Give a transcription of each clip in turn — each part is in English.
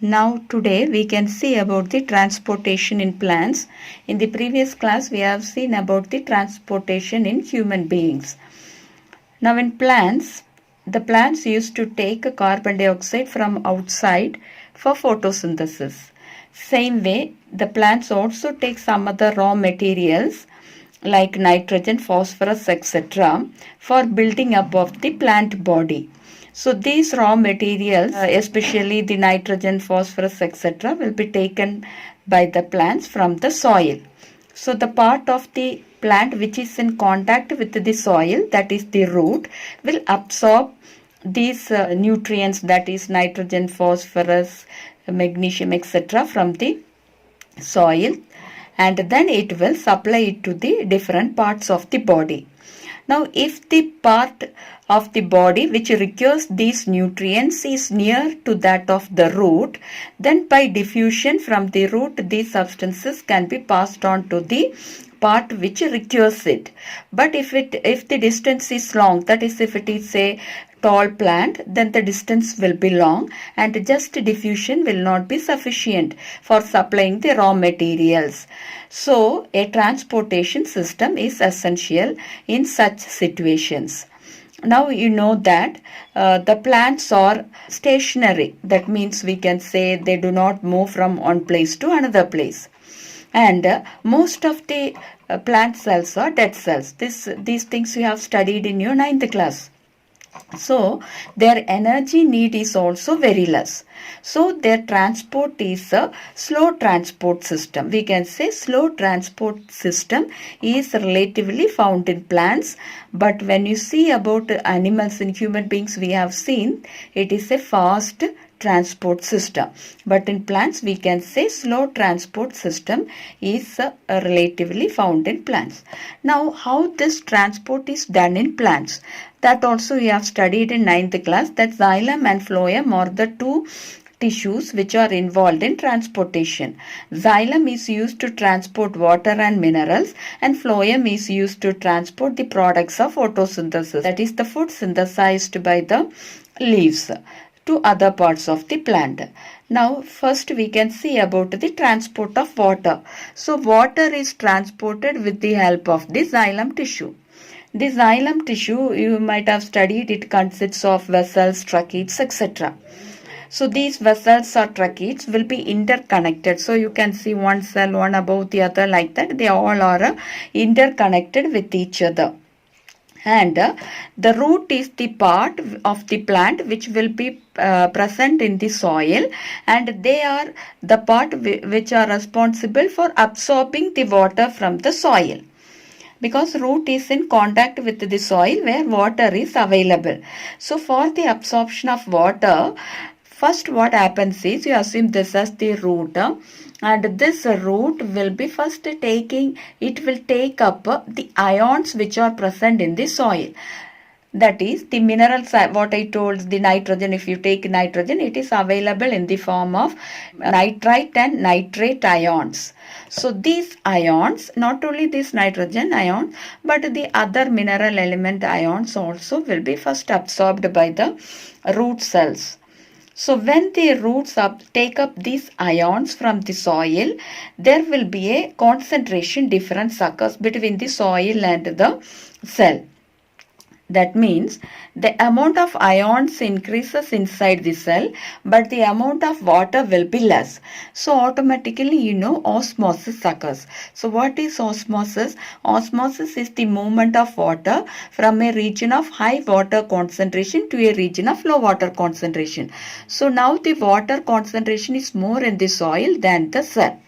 Now today we can see about the transportation in plants. In the previous class we have seen about the transportation in human beings. Now in plants, the plants used to take carbon dioxide from outside for photosynthesis. Same way, the plants also take some other raw materials like nitrogen, phosphorus, etc. for building up of the plant body. So these raw materials, especially the nitrogen, phosphorus, etc., will be taken by the plants from the soil. So the part of the plant which is in contact with the soil, that is the root, will absorb these nutrients, that is nitrogen, phosphorus, magnesium, etc., from the soil, and then it will supply it to the different parts of the body. Now, if the part of the body which requires these nutrients is near to that of the root, then by diffusion from the root, these substances can be passed on to the part which requires it. But if the distance is long, that is if it is a tall plant, then the distance will be long and just diffusion will not be sufficient for supplying the raw materials. So a transportation system is essential in such situations. Now you know that the plants are stationary. That means we can say they do not move from one place to another place. And most of the plant cells are dead cells. These things you have studied in your 9th class. So their energy need is also very less. So their transport is a slow transport system. We can say slow transport system is relatively found in plants. But when you see about animals and human beings, we have seen it is a fast transport system. But in plants we can say slow transport system is relatively found in plants. Now how this transport is done in plants, that also we have studied in 9th class, that xylem and phloem are the two tissues which are involved in transportation. Xylem is used to transport water and minerals, and phloem is used to transport the products of photosynthesis, that is the food synthesized by the leaves, to other parts of the plant. Now first we can see about the transport of water. So water is transported with the help of the xylem tissue. The xylem tissue, you might have studied, it consists of vessels, tracheids, etc. So these vessels or tracheids will be interconnected. So you can see one cell, one above the other, like that. They all are interconnected with each other. And the root is the part of the plant which will be present in the soil, and they are the part which are responsible for absorbing the water from the soil, because root is in contact with the soil where water is available. So for the absorption of water, first what happens is, you assume this as the root, and this root will be first taking, it will take up the ions which are present in the soil. That is the minerals, what I told, the nitrogen, if you take nitrogen, it is available in the form of nitrite and nitrate ions. So these ions, not only this nitrogen ion, but the other mineral element ions also will be first absorbed by the root cells. So when the roots take up these ions from the soil, there will be a concentration difference occurs between the soil and the cell. That means the amount of ions increases inside the cell, but the amount of water will be less. So automatically, osmosis occurs. So what is osmosis? Osmosis is the movement of water from a region of high water concentration to a region of low water concentration. So now the water concentration is more in the soil than the cell,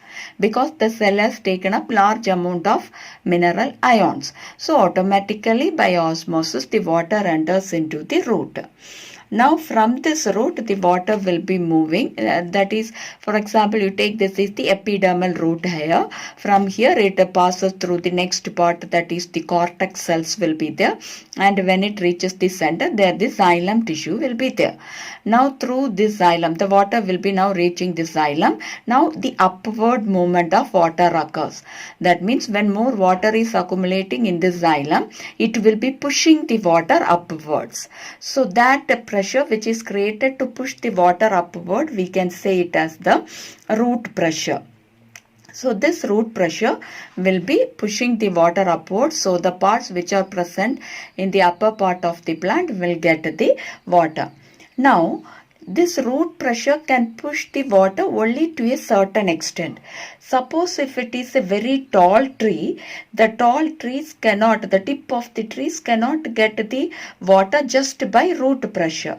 because the cell has taken up large amount of mineral ions. So automatically by osmosis the water enters into the root. Now from this root the water will be moving, that is, for example, you take this is the epidermal root here. From here it passes through the next part, that is the cortex cells will be there, and when it reaches the center, there the xylem tissue will be there. Now through this xylem the water will be now reaching the xylem. Now the upward movement of water occurs. That means when more water is accumulating in the xylem, it will be pushing the water upwards. So that pressure which is created to push the water upward, we can say it as the root pressure. So this root pressure will be pushing the water upwards. So the parts which are present in the upper part of the plant will get the water. Now, this root pressure can push the water only to a certain extent. Suppose if it is a very tall tree, the tip of the trees cannot get the water just by root pressure.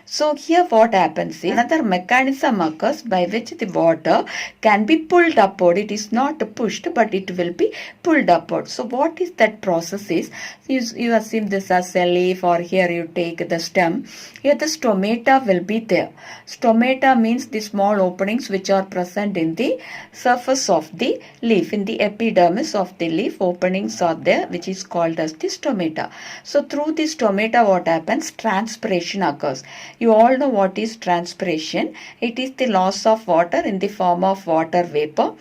So here what happens is another mechanism occurs by which the water can be pulled upward. It is not pushed, but it will be pulled upward. So what is that process is, you assume this as a leaf, or here you take the stem. Here the stomata will be there. Stomata means the small openings which are present in the surface of the leaf. In the epidermis of the leaf, openings are there which is called as the stomata. So through the stomata what happens? Transpiration occurs. You all know what is transpiration. It is the loss of water in the form of water vapor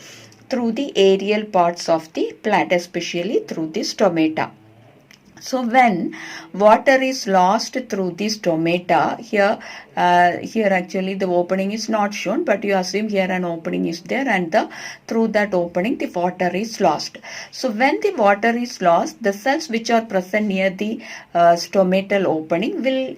through the aerial parts of the plant, especially through the stomata. So when water is lost through the stomata, here actually the opening is not shown, but you assume here an opening is there, and through that opening the water is lost. So when the water is lost, the cells which are present near the stomatal opening will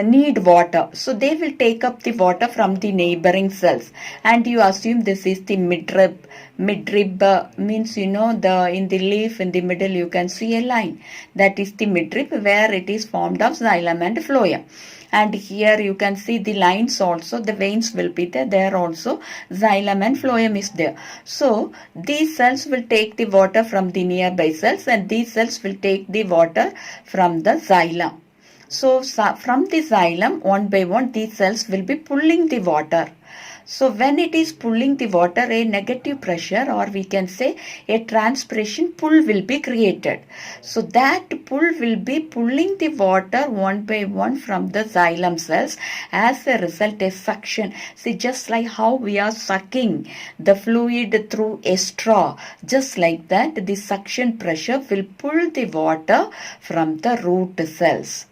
need water. So they will take up the water from the neighboring cells, and you assume this is the midrib. Midrib means, in the leaf in the middle you can see a line. That is the midrib, where it is formed of xylem and phloem. And here you can see the lines also, the veins will be there. There also xylem and phloem is there. So these cells will take the water from the nearby cells, and these cells will take the water from the xylem. So from the xylem, one by one, these cells will be pulling the water. So when it is pulling the water, a negative pressure, or we can say a transpiration pull, will be created. So that pull will be pulling the water one by one from the xylem cells. As a result, a suction. See, just like how we are sucking the fluid through a straw, just like that, the suction pressure will pull the water from the root cells.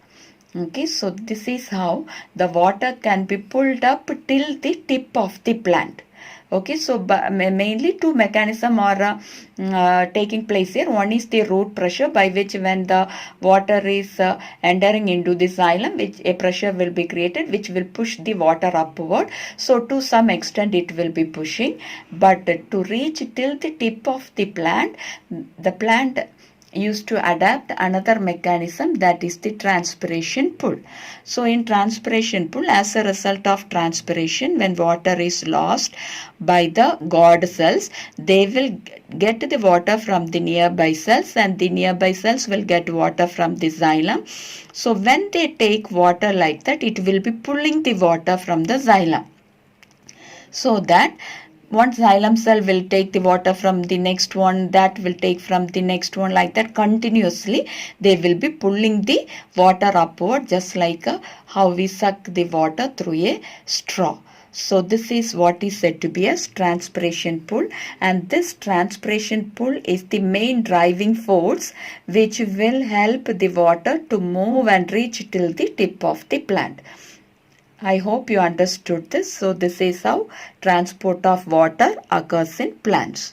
Okay, so this is how the water can be pulled up till the tip of the plant. Okay, so mainly two mechanisms are taking place here. One is the root pressure, by which when the water is entering into the xylem, which a pressure will be created which will push the water upward. So to some extent it will be pushing, but to reach till the tip of the plant used to adapt another mechanism, that is the transpiration pull. So in transpiration pull, as a result of transpiration, when water is lost by the guard cells, they will get the water from the nearby cells, and the nearby cells will get water from the xylem. So when they take water like that, it will be pulling the water from the xylem. So that one xylem cell will take the water from the next one, that will take from the next one, like that continuously they will be pulling the water upward, just like how we suck the water through a straw. So this is what is said to be a transpiration pull, and this transpiration pull is the main driving force which will help the water to move and reach till the tip of the plant. I hope you understood this. So this is how transport of water occurs in plants.